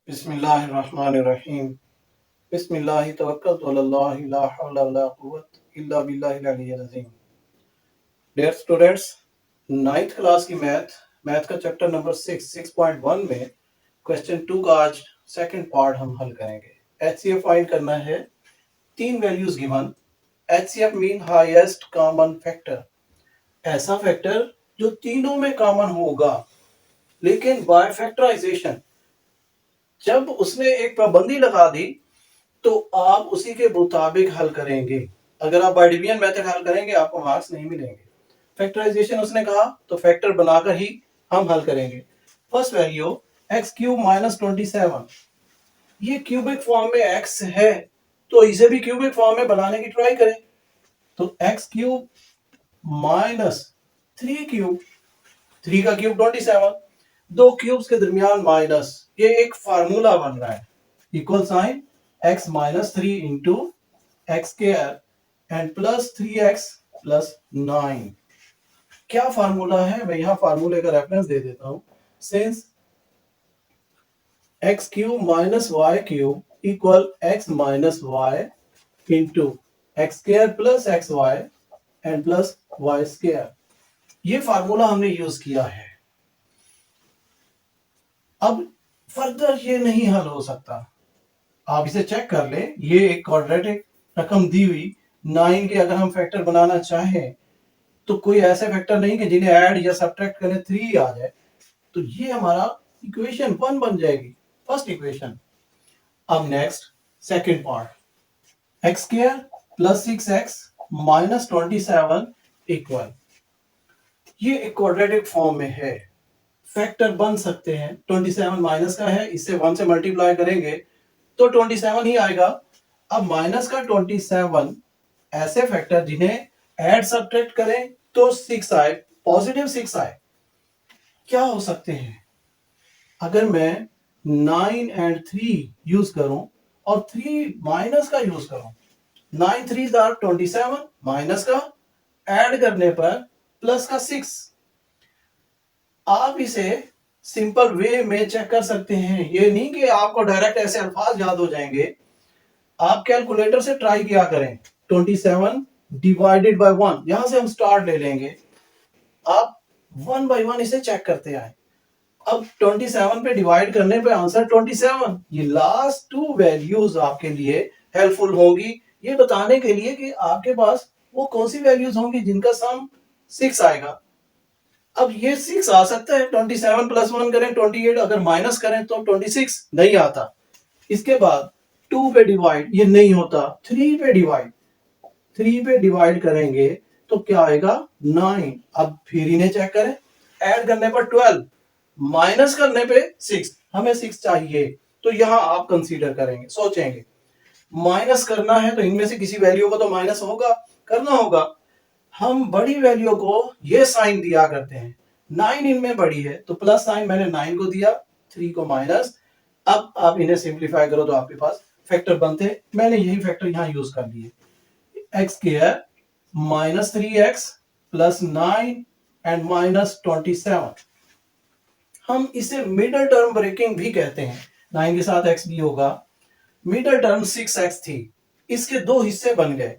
बिस्मिल्लाहिर्रहमानिर्रहीम। बिस्मिल्लाहि तवक्कलतु अलल्लाह ला हौला वला कुव्वता इल्ला बिल्लाहिल अलिय्यिल अज़ीम। डियर स्टूडेंट्स, नाइन्थ क्लास की मैथ का चैप्टर नंबर 6.1 में क्वेश्चन 2 का आज सेकंड पार्ट हम हल करेंगे। एचसीएफ फाइंड करना है। तीन values given. HCF mean highest common factor, ऐसा फैक्टर जो तीनों में कॉमन होगा, लेकिन बाय फैक्टराइजेशन जब उसने एक पाबंदी लगा दी तो आप उसी के मुताबिक हल करेंगे। अगर आप बाय डिवीजन मेथड हल करेंगे आपको मार्क्स नहीं मिलेंगे। फैक्टराइजेशन उसने कहा तो फैक्टर बनाकर ही हम हल करेंगे। First value x cube minus 27, ये क्यूबिक फॉर्म में एक्स है तो इसे भी क्यूबिक फॉर्म में बनाने की ट्राई करें। तो एक्स क्यूब माइनस 3 क्यूब, 3 का क्यूब 27, दो क्यूब्स के दरमियान माइनस, ये एक फार्मूला बन रहा है। Equal sign x minus 3 into X square and plus 3x plus 9। क्या फार्मूला है, मैं यहां फार्मूले का रेफरेंस दे देता हूं। Since X cube minus Y cube equal X minus Y into X square plus X Y and plus Y square, ये फार्मूला हमने यूज किया है। अब फर्दर ये नहीं हल हो सकता, आप इसे चेक कर ले। ये एक क्वाड्रेटिक रकम दी हुई 9 के अगर हम फैक्टर बनाना चाहें तो कोई ऐसे फैक्टर नहीं कि जिन्हें ऐड या सब्ट्रैक्ट करें 3 आ जाए। तो ये हमारा इक्वेशन 1 बन जाएगी, फर्स्ट इक्वेशन। अब next second part, x square plus 6x minus 27 equal, ये एक क्वाड्रेटिक फॉर्म में है, फैक्टर बन सकते हैं। 27 माइनस का है, इससे 1 से मल्टीप्लाई करेंगे तो 27 ही आएगा। अब माइनस का 27 ऐसे फैक्टर जिन्हें ऐड सब्ट्रैक्ट करें तो 6 आए, पॉजिटिव 6 आए। क्या हो सकते हैं? अगर मैं 9 एंड 3 यूज करूं और 3 माइनस का यूज करूं, 9 3 27 माइनस का ऐड करने पर प्लस का 6। आप इसे सिंपल वे में चेक कर सकते हैं, ये नहीं कि आपको डायरेक्ट ऐसे अल्फाज याद हो जाएंगे। आप कैलकुलेटर से ट्राई किया करें। 27 डिवाइडेड बाय 1, यहां से हम स्टार्ट ले लेंगे। आप 1 बाय 1 इसे चेक करते आए। अब 27 पे डिवाइड करने पे आंसर 27। ये लास्ट टू वैल्यूज आपके लिए हेल्पफुल होगी, ये बताने के लिए कि आपके पास वो कौन सी वैल्यूज होंगी जिनका सम 6 आएगा। अब ये 6 आ सकता है, 27 प्लस 1 करें 28, अगर माइनस करें तो 26 नहीं आता। इसके बाद 2 पे डिवाइड, ये नहीं होता। 3 पे डिवाइड, 3 पे डिवाइड करेंगे तो क्या आएगा 9। अब फिर इन्हें चेक करें, ऐड करने पर 12, माइनस करने पे 6, हमें 6 चाहिए। तो यहां आप कंसीडर करेंगे, सोचेंगे माइनस करना है तो इनमें से किसी वैल्यू को तो माइनस होगा, करना होगा। हम बड़ी वैल्यू को ये साइन दिया करते हैं, 9 इनमें बड़ी है तो प्लस साइन मैंने 9 को दिया, 3 को माइनस। अब आप इन्हें सिंप्लीफाई करो तो आपके पास फैक्टर बनते, मैंने यही फैक्टर यहां यूज कर लिए। X square minus 3x plus 9 and minus 27। हम इसे मिडल टर्म ब्रेकिंग भी कहते हैं, 9 के साथ x भी होगा। मिडल टर्म 6x थी, इसके दो हिस्से बन गए।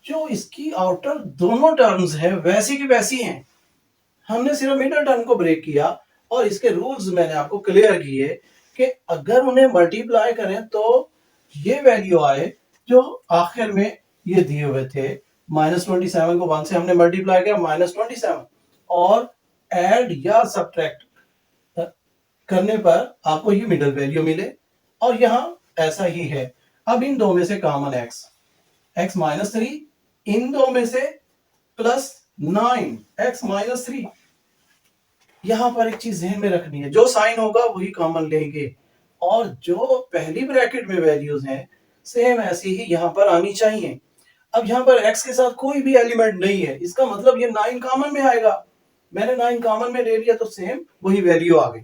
जो इसकी आउटर दोनों टर्म्स हैं वैसी की वैसी हैं, हमने सिर्फ मिडल टर्म को ब्रेक किया। और इसके रूल्स मैंने आपको क्लियर किए कि अगर उन्हें मल्टीप्लाई करें तो ये वैल्यू आए जो आखिर में ये दिए हुए थे। -27 को 1 से हमने मल्टीप्लाई किया, -27, और ऐड या सब्ट्रैक्ट करने पर आपको ये मिडल वैल्यू मिले, और यहां ऐसा ही है। अब इन दो में से कॉमन x माइनस 3, इन दो में से प्लस 9 x माइनस 3। यहां पर एक चीज ध्यान में रखनी है, जो साइन होगा वही कॉमन लेंगे, और जो पहली ब्रैकेट में वैल्यूज हैं सेम ऐसी ही यहां पर आनी चाहिए। अब यहां पर x के साथ कोई भी एलिमेंट नहीं है, इसका मतलब ये 9 कॉमन में आएगा। मैंने 9 कॉमन में ले लिया तो सेम वही वैल्यू आ गई।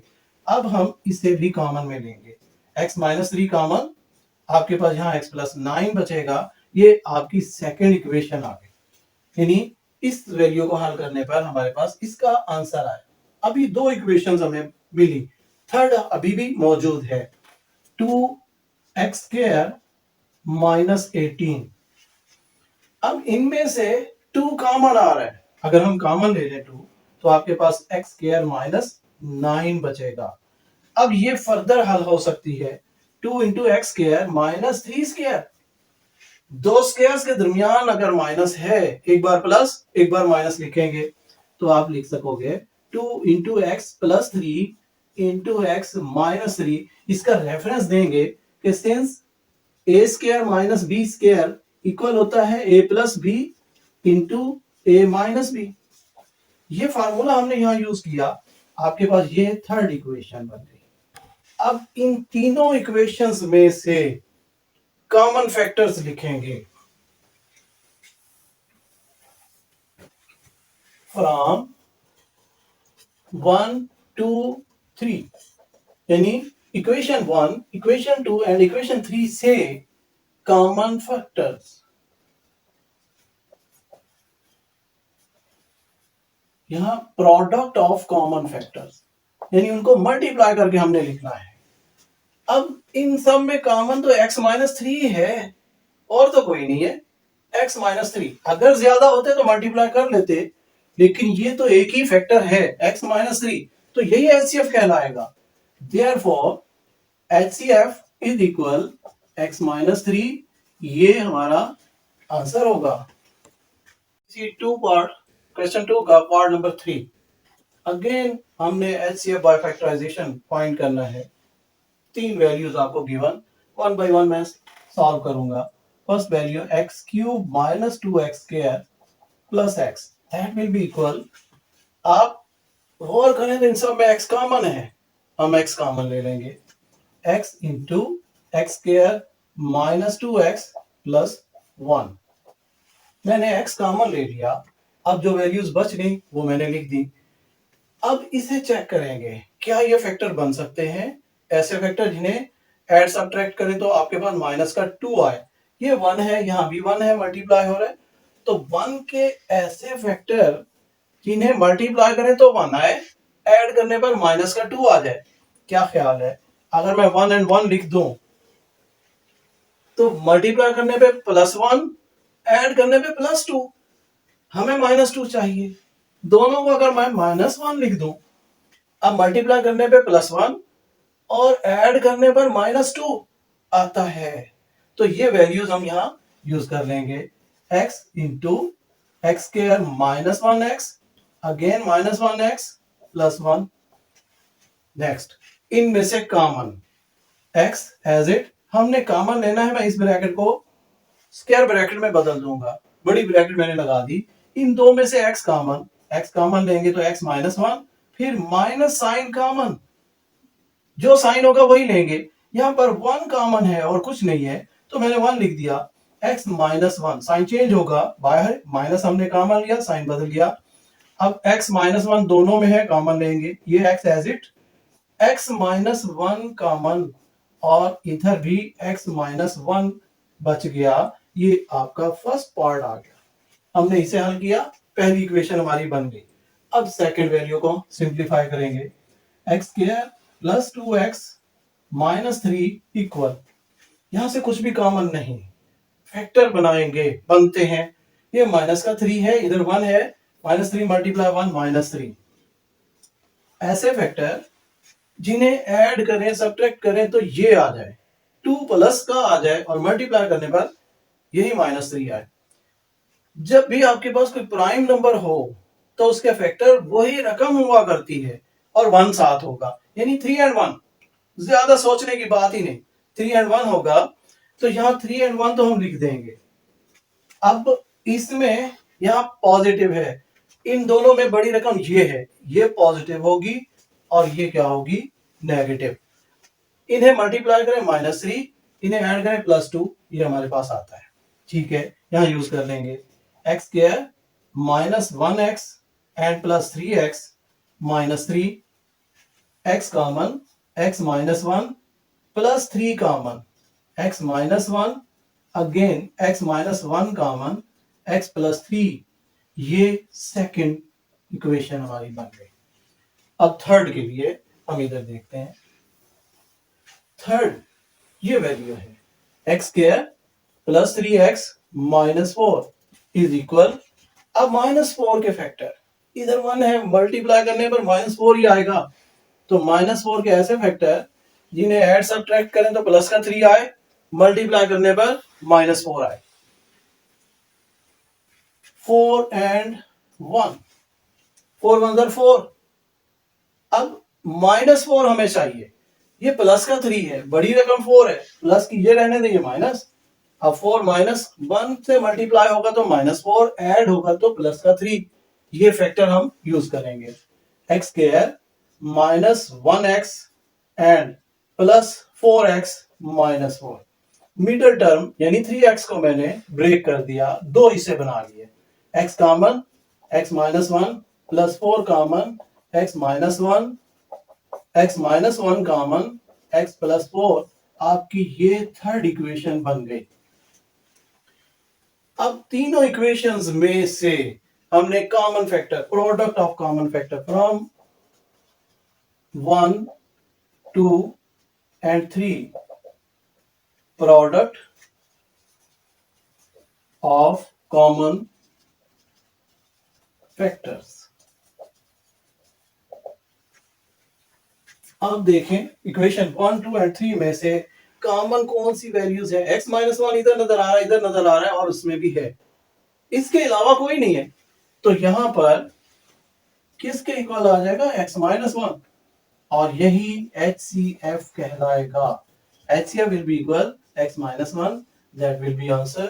अब हम इसे भी कॉमन में लेंगे, x माइनस 3 कॉमन, आपके पास यहाँ x प्लस 9 बचेगा। ये आपकी सेकेंड इक्वेशन आ गई, यानी इस वैल्यू को हल करने पर हमारे पास इसका आंसर आया। अभी दो इक्वेशंस हमें मिली, थर्ड अभी भी मौजूद है। 2x² minus 18। अब इनमें से 2 कॉमन आ रहा है, अगर हम कॉमन ले लें 2 तो आपके पास x² माइनस 9 बचेगा। अब ये फर्दर हल हो सकती है 2 इंटू x² माइनस 3²। दो स्क्वायर्स के दरमियान अगर माइनस है, एक बार प्लस एक बार माइनस लिखेंगे तो आप लिख सकोगे 2 into X plus 3 into X minus 3। इसका रेफरेंस देंगे कि since A square minus B square equal होता है A plus B into A minus B. ये फार्मूला हमने यहां यूज किया, आपके पास ये थर्ड इक्वेशन बन गई। अब इन तीनों इक्वेशंस में से कॉमन फैक्टर्स लिखेंगे फ्रॉम 1 2 3, यानी इक्वेशन 1 इक्वेशन 2 एंड इक्वेशन 3 से कॉमन फैक्टर्स। यहां प्रोडक्ट ऑफ कॉमन फैक्टर्स, यानी उनको मल्टीप्लाई करके हमने लिखना है। अब इन सब में कॉमन तो x माइनस 3 है और तो कोई नहीं है। x माइनस 3 अगर ज्यादा होते तो मल्टीप्लाई कर लेते, लेकिन ये तो एक ही फैक्टर है x माइनस 3, तो यही HCF कहलाएगा। Therefore HCF is equal x minus 3, ये हमारा आंसर होगा। क्वेश्चन 2 का पार्ट नंबर 3। अगेन हमने HCF बाय फैक्टराइजेशन फाइंड करना है। 3 वैल्यूज आपको गिवन, 1 बाय 1 मैं सॉल्व करूंगा। First value x³ minus 2x² plus x, that will be equal, आप गौर करें तो इन सब में x कॉमन है, हम x कॉमन ले लेंगे, x into x² minus 2x plus 1। मैंने x कॉमन ले लिया, अब जो वैल्यूज बच गई वो मैंने लिख दी। अब इसे चेक करेंगे क्या ये फैक्टर बन सकते हैं, ऐसे फैक्टर जिन्हें ऐड सब्ट्रैक्ट करें तो आपके पास माइनस का 2 आए। ये 1 है, यहाँ भी 1 है, मल्टीप्लाई हो रहा है, तो 1 के ऐसे फैक्टर जिन्हें मल्टीप्लाई करें तो 1 आए, ऐड करने पर माइनस का 2 आ जाए। क्या ख्याल है, अगर मैं 1 एंड 1 लिख दूं तो मल्टीप्लाई करने पे +1, ऐड करने पे +2, हमें -2 चाहिए। दोनों को अगर मैं -1 लिख दूं, अब मल्टीप्लाई करने पे +1 और ऐड करने पर -2 आता है, तो ये वैल्यूज हम यहां यूज कर लेंगे। x into x² minus 1x, again minus 1x plus 1। Next, इनमें से कॉमन x एज इट हमने कॉमन लेना है। मैं इस ब्रैकेट को स्क्वायर ब्रैकेट में बदल दूंगा, बड़ी ब्रैकेट मैंने लगा दी। इन दो में से x कॉमन लेंगे तो x माइनस 1, फिर माइनस साइन कॉमन, जो साइन होगा वही लेंगे। यहां पर 1 कॉमन है और कुछ नहीं है तो मैंने 1 लिख दिया। x माइनस 1, साइन चेंज होगा, बाहर माइनस हमने कॉमन लिया, साइन बदल गया। अब x माइनस 1 दोनों में है, कॉमन लेंगे, ये x as it, x minus 1 common, और इधर भी x माइनस 1 बच गया। ये आपका फर्स्ट पार्ट आ गया, हमने इसे हल किया, पहली इक्वेशन हमारी बन गई। अब सेकंड वैल्यू को सिंप्लीफाई करेंगे, x² plus 2x minus 3 equal, यहां से कुछ भी कॉमन नहीं, फैक्टर बनाएंगे, बनते हैं। ये माइनस का 3 है, इधर 1 है, -3 मल्टीप्लाई 1 -3। ऐसे फैक्टर जिन्हें ऐड करें सब्ट्रैक्ट करें तो ये आ जाए, 2 प्लस का आ जाए और मल्टीप्लाई करने पर यही -3 आए। जब भी आपके पास कोई प्राइम नंबर हो तो उसके फैक्टर वही रकम हुआ करती है और 1 साथ होगा, यानी 3 एंड 1, ज्यादा सोचने की बात ही नहीं, 3 एंड 1 होगा। तो यहां 3 एंड 1 तो हम लिख देंगे। अब इसमें यहां पॉजिटिव है, इन दोनों में बड़ी रकम ये है, ये पॉजिटिव होगी और ये क्या होगी, नेगेटिव। इन्हें मल्टीप्लाई करें -3, इन्हें ऐड करें +2, ये हमारे पास आता है। ठीक है, यहां यूज कर लेंगे x² minus 1x and plus 3x minus 3, x common, x minus 1 plus 3 common, x minus 1, again x minus 1 common, x plus 3, ये सेकंड इक्वेशन हमारी बन गई। अब थर्ड के लिए हम इधर देखते हैं। थर्ड, ये वैल्यू है x square plus 3x minus 4 is equal, अब माइनस 4 के फैक्टर, इधर 1 है, मल्टीप्लाई करने पर माइनस 4 ही आएगा। तो माइनस 4 के ऐसे फैक्टर जिन्हें ऐड सब्ट्रैक्ट करें तो प्लस का 3 आए, मल्टीप्लाई करने पर माइनस 4 आए। 4 एंड 1, 4 1 ज़र 4। अब माइनस 4 हमें चाहिए, ये प्लस का 3 है, बड़ी रकम 4 है, प्लस की ये रहने देंगे माइनस। अब 4 माइनस 1 से मल्टीप्लाई होगा तो माइनस 4, ऐड होगा तो प्लस का 3। ये फैक्टर हम यूज करेंगे, x square minus 1x and plus 4x minus 4। Middle term यानी 3x को मैंने ब्रेक कर दिया, दो हिस्से बना लिए, x common x minus 1 plus 4 common x minus 1, x minus 1 common x plus 4। आपकी ये थर्ड इक्वेशन बन गई। अब तीनों इक्वेशंस में से हमने common factor, product of common factor from 1 2 and 3, product of common factors. अब देखें इक्वेशन 1 2 एंड 3 में से कॉमन कौन सी वैल्यूज है। x माइनस 1 इधर नजर आ रहा है, इधर नजर आ रहा है और उसमें भी है, इसके अलावा कोई नहीं है। तो यहां पर किसके इक्वल आ जाएगा, x माइनस 1, और यही HCF कहलाएगा। HCF will be equal x minus 1, that will be answer